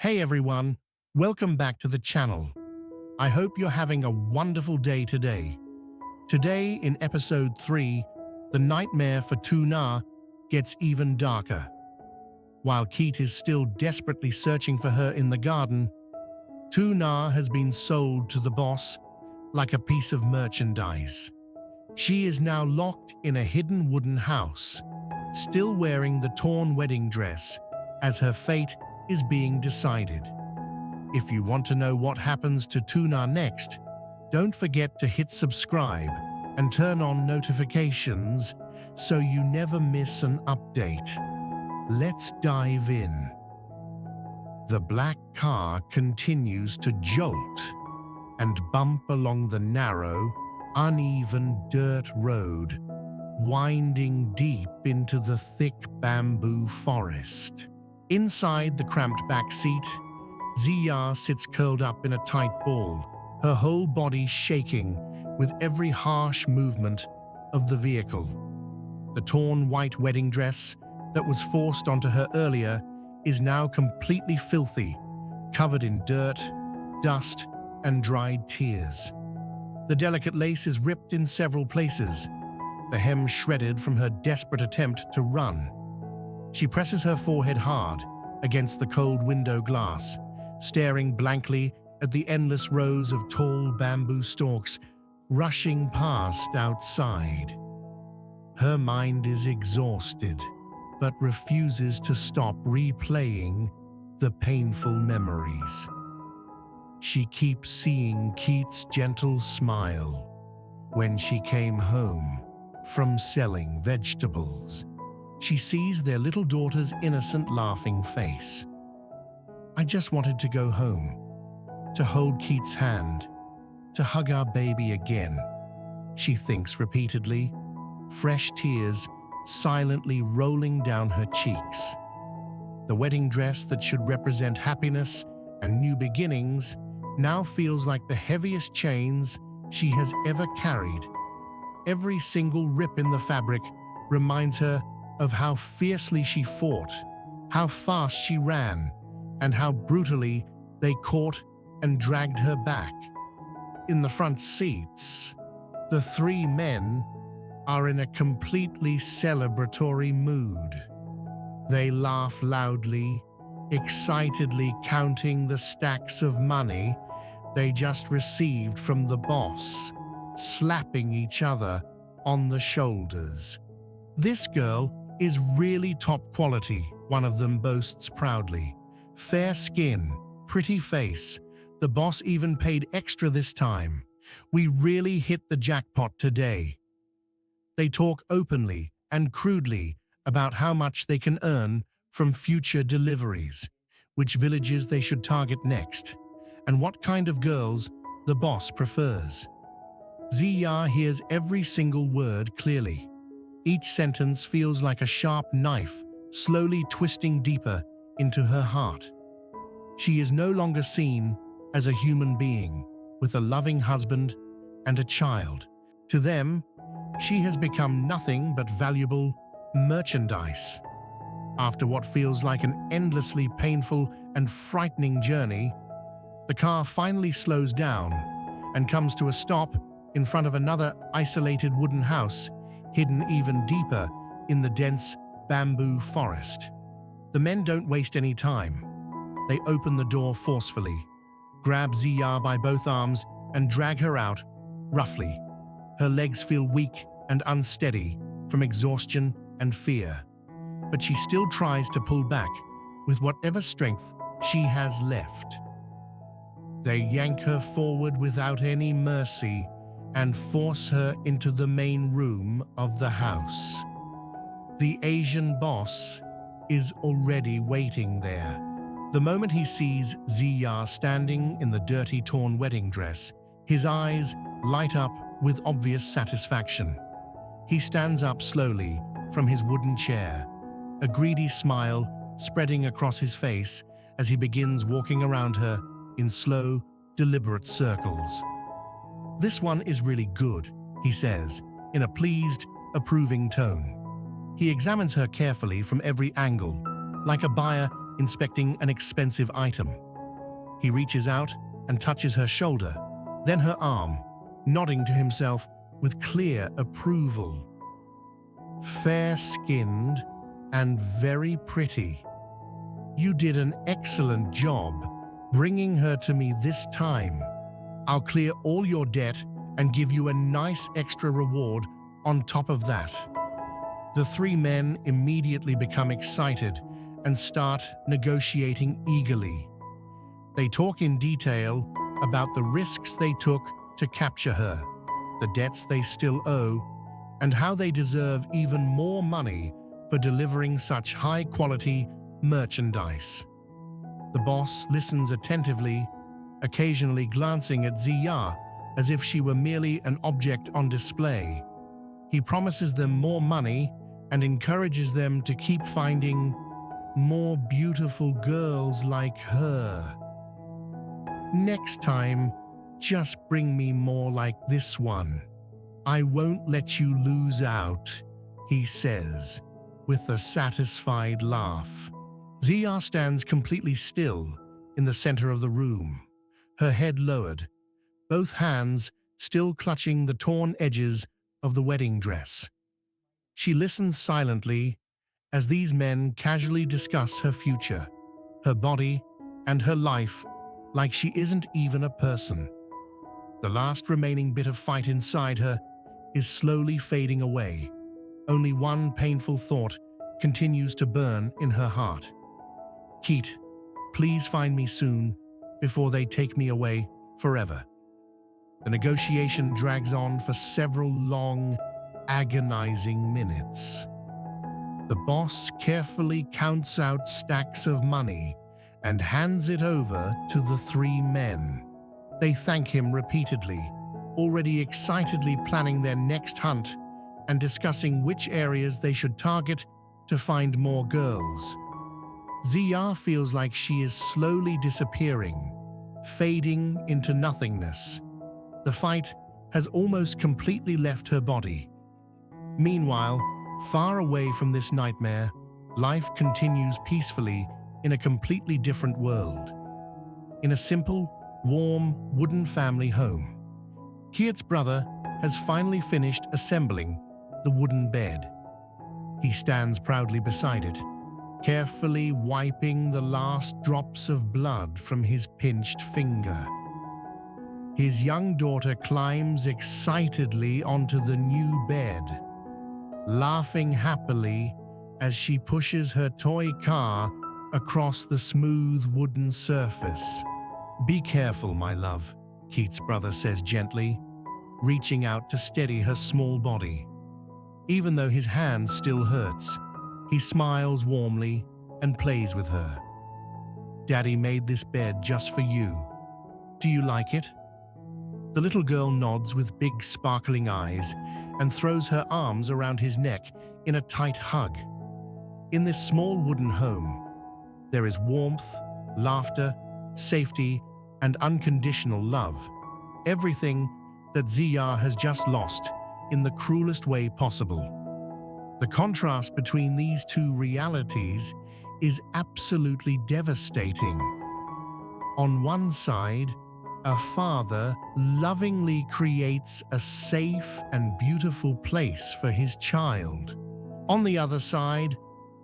Hey everyone, welcome back to the channel. I hope you're having a wonderful day today. Today in episode 3, the nightmare for Tu Nha gets even darker. While Kiet is still desperately searching for her in the garden, Tu Nha has been sold to the boss like a piece of merchandise. She is now locked in a hidden wooden house, still wearing the torn wedding dress as her fate is being decided. If you want to know what happens to Tu Nha next, don't forget to hit subscribe and turn on notifications so you never miss an update. Let's dive in. The black car continues to jolt and bump along the narrow, uneven dirt road, winding deep into the thick bamboo forest. Inside the cramped back seat, Zia sits curled up in a tight ball, her whole body shaking with every harsh movement of the vehicle. The torn white wedding dress that was forced onto her earlier is now completely filthy, covered in dirt, dust, and dried tears. The delicate lace is ripped in several places, the hem shredded from her desperate attempt to run. She presses her forehead hard against the cold window glass, staring blankly at the endless rows of tall bamboo stalks rushing past outside. Her mind is exhausted, but refuses to stop replaying the painful memories. She keeps seeing Kiet's gentle smile when she came home from selling vegetables. She sees their little daughter's innocent, laughing face. I just wanted to go home, to hold Kiet's hand, to hug our baby again, she thinks repeatedly, fresh tears silently rolling down her cheeks. The wedding dress that should represent happiness and new beginnings now feels like the heaviest chains she has ever carried. Every single rip in the fabric reminds her of how fiercely she fought, how fast she ran, and how brutally they caught and dragged her back. In the front seats, the three men are in a completely celebratory mood. They laugh loudly, excitedly counting the stacks of money they just received from the boss, slapping each other on the shoulders. This girl is really top quality, one of them boasts proudly. Fair skin, pretty face. The boss even paid extra this time. We really hit the jackpot today. They talk openly and crudely about how much they can earn from future deliveries, which villages they should target next, and what kind of girls the boss prefers. Zia hears every single word clearly. Each sentence feels like a sharp knife, slowly twisting deeper into her heart. She is no longer seen as a human being with a loving husband and a child. To them, she has become nothing but valuable merchandise. After what feels like an endlessly painful and frightening journey, the car finally slows down and comes to a stop in front of another isolated wooden house hidden even deeper in the dense bamboo forest. The men don't waste any time. They open the door forcefully, grab Zia by both arms and drag her out, roughly. Her legs feel weak and unsteady from exhaustion and fear, but she still tries to pull back with whatever strength she has left. They yank her forward without any mercy and force her into the main room of the house. The Asian boss is already waiting there. The moment he sees Zia standing in the dirty, torn wedding dress, his eyes light up with obvious satisfaction. He stands up slowly from his wooden chair, a greedy smile spreading across his face as he begins walking around her in slow, deliberate circles. "This one is really good," he says, in a pleased, approving tone. He examines her carefully from every angle, like a buyer inspecting an expensive item. He reaches out and touches her shoulder, then her arm, nodding to himself with clear approval. Fair-skinned and very pretty. You did an excellent job bringing her to me this time. I'll clear all your debt and give you a nice extra reward on top of that. The three men immediately become excited and start negotiating eagerly. They talk in detail about the risks they took to capture her, the debts they still owe, and how they deserve even more money for delivering such high-quality merchandise. The boss listens attentively, occasionally glancing at Ziya as if she were merely an object on display. He promises them more money and encourages them to keep finding more beautiful girls like her. Next time, just bring me more like this one. I won't let you lose out, he says, with a satisfied laugh. Ziya stands completely still in the center of the room, her head lowered, both hands still clutching the torn edges of the wedding dress. She listens silently as these men casually discuss her future, her body, and her life like she isn't even a person. The last remaining bit of fight inside her is slowly fading away. Only one painful thought continues to burn in her heart. Kiet, please find me soon before they take me away forever. The negotiation drags on for several long, agonizing minutes. The boss carefully counts out stacks of money and hands it over to the three men. They thank him repeatedly, already excitedly planning their next hunt and discussing which areas they should target to find more girls. Ziya feels like she is slowly disappearing, fading into nothingness. The fight has almost completely left her body. Meanwhile, far away from this nightmare, life continues peacefully in a completely different world. In a simple, warm, wooden family home, Kiet's brother has finally finished assembling the wooden bed. He stands proudly beside it, carefully wiping the last drops of blood from his pinched finger. His young daughter climbs excitedly onto the new bed, laughing happily as she pushes her toy car across the smooth wooden surface. Be careful, my love, Kiet's brother says gently, reaching out to steady her small body. Even though his hand still hurts, he smiles warmly and plays with her. Daddy made this bed just for you. Do you like it? The little girl nods with big sparkling eyes and throws her arms around his neck in a tight hug. In this small wooden home, there is warmth, laughter, safety, and unconditional love. Everything that Ziya has just lost in the cruelest way possible. The contrast between these two realities is absolutely devastating. On one side, a father lovingly creates a safe and beautiful place for his child. On the other side,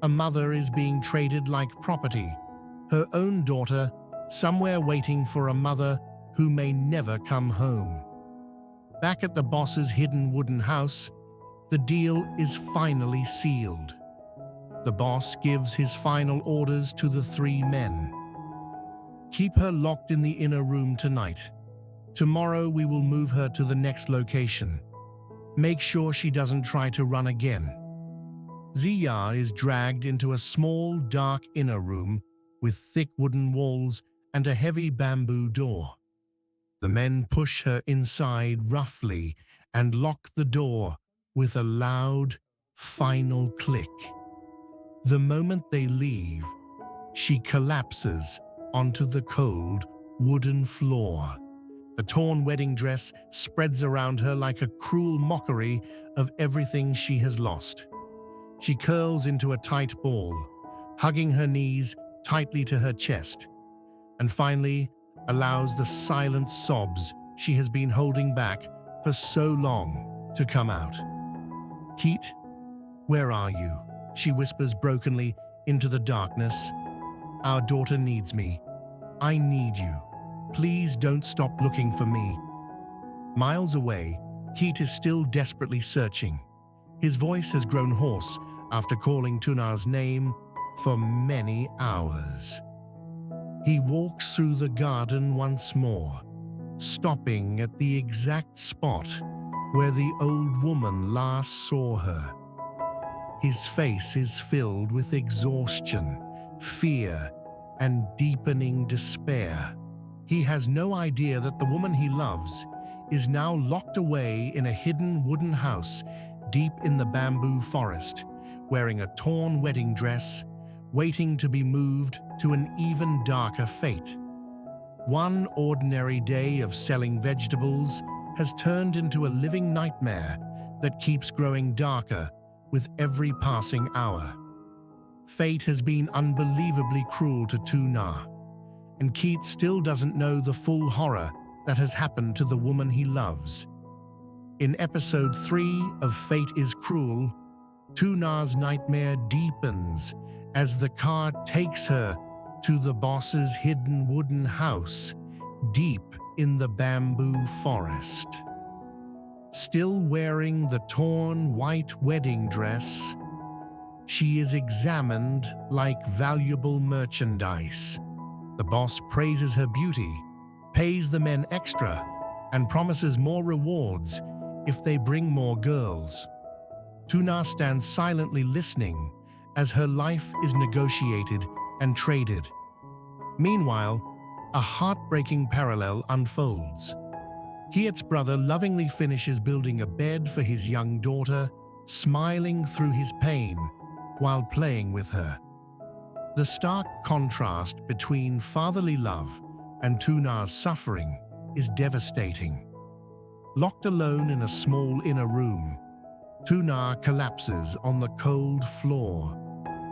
a mother is being traded like property, her own daughter somewhere waiting for a mother who may never come home. Back at the boss's hidden wooden house, the deal is finally sealed. The boss gives his final orders to the three men. Keep her locked in the inner room tonight. Tomorrow we will move her to the next location. Make sure she doesn't try to run again. Ziya is dragged into a small, dark inner room with thick wooden walls and a heavy bamboo door. The men push her inside roughly and lock the door with a loud, final click. The moment they leave, she collapses onto the cold, wooden floor. The torn wedding dress spreads around her like a cruel mockery of everything she has lost. She curls into a tight ball, hugging her knees tightly to her chest, and finally allows the silent sobs she has been holding back for so long to come out. "Kiet, where are you?" she whispers brokenly into the darkness. "Our daughter needs me. I need you. Please don't stop looking for me." Miles away, Kiet is still desperately searching. His voice has grown hoarse after calling Tuna's name for many hours. He walks through the garden once more, stopping at the exact spot where the old woman last saw her. His face is filled with exhaustion, fear, and deepening despair. He has no idea that the woman he loves is now locked away in a hidden wooden house deep in the bamboo forest, wearing a torn wedding dress, waiting to be moved to an even darker fate. One ordinary day of selling vegetables has turned into a living nightmare that keeps growing darker with every passing hour. Fate has been unbelievably cruel to Tu Nha, and Kiet still doesn't know the full horror that has happened to the woman he loves. In episode 3 of Fate is Cruel, Tu Nha's nightmare deepens as the car takes her to the boss's hidden wooden house deep in the bamboo forest. Still wearing the torn white wedding dress, she is examined like valuable merchandise. The boss praises her beauty, pays the men extra, and promises more rewards if they bring more girls. Tu Nha stands silently listening as her life is negotiated and traded. Meanwhile, a heartbreaking parallel unfolds. Kiet's brother lovingly finishes building a bed for his young daughter, smiling through his pain while playing with her. The stark contrast between fatherly love and Tu Nha's suffering is devastating. Locked alone in a small inner room, Tu Nha collapses on the cold floor,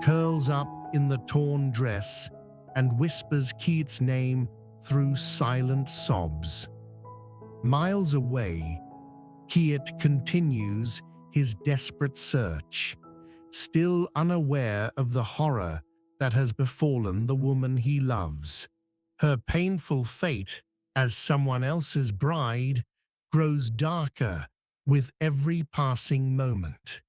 curls up in the torn dress, and whispers Kiet's name through silent sobs. Miles away, Kiet continues his desperate search, still unaware of the horror that has befallen the woman he loves. Her painful fate as someone else's bride grows darker with every passing moment.